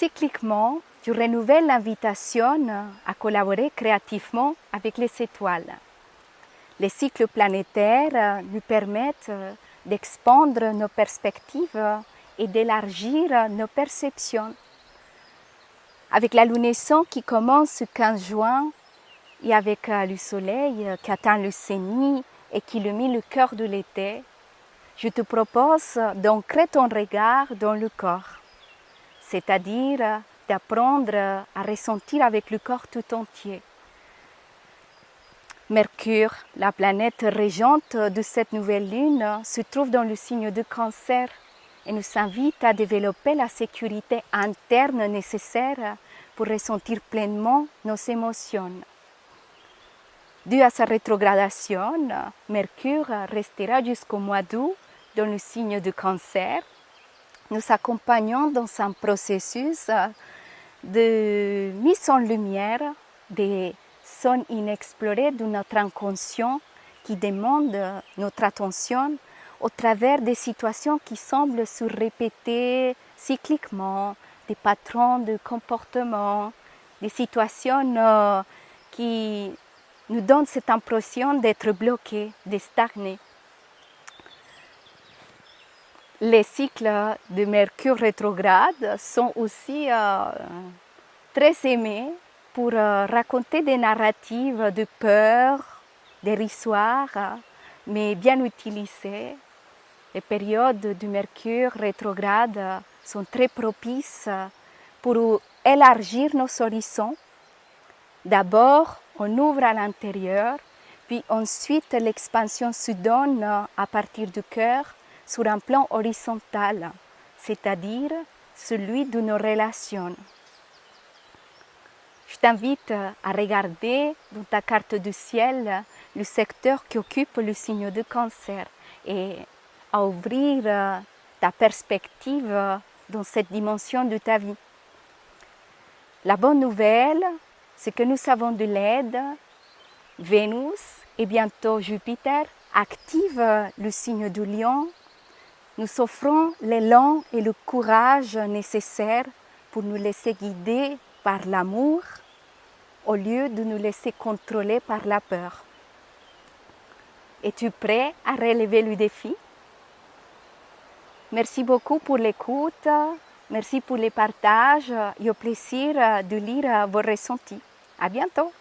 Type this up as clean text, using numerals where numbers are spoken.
cycliquement, je renouvelle l'invitation à collaborer créativement avec les étoiles. Les cycles planétaires nous permettent d'expandre nos perspectives et d'élargir nos perceptions. Avec la lunaison qui commence le 15 juin et avec le soleil qui atteint le zénith et qui illumine le cœur de l'été, je te propose d'ancrer ton regard dans le corps, c'est-à-dire d'apprendre à ressentir avec le corps tout entier. Mercure, la planète régente de cette nouvelle lune, se trouve dans le signe de Cancer et nous invite à développer la sécurité interne nécessaire pour ressentir pleinement nos émotions. Dû à sa rétrogradation, Mercure restera jusqu'au mois d'août dans le signe de Cancer, nous accompagnant dans un processus de mise en lumière des zones inexplorées de notre inconscient qui demandent notre attention au travers des situations qui semblent se répéter cycliquement, des patrons de comportement, des situations qui nous donnent cette impression d'être bloqués, de stagner. Les cycles de Mercure rétrograde sont aussi très aimés pour raconter des narratives de peur, dérisoires, mais bien utilisées. Les périodes du Mercure rétrograde sont très propices pour élargir nos horizons. D'abord, on ouvre à l'intérieur, puis ensuite l'expansion se donne à partir du cœur sur un plan horizontal, c'est-à-dire celui de nos relations. Je t'invite à regarder dans ta carte du ciel le secteur qui occupe le signe de Cancer et à ouvrir ta perspective dans cette dimension de ta vie. La bonne nouvelle, c'est que nous avons de l'aide. Vénus et bientôt Jupiter activent le signe du Lion. Nous offrons l'élan et le courage nécessaires pour nous laisser guider par l'amour au lieu de nous laisser contrôler par la peur. Es-tu prêt à relever le défi? Merci beaucoup pour l'écoute, merci pour les partages et au plaisir de lire vos ressentis. À bientôt!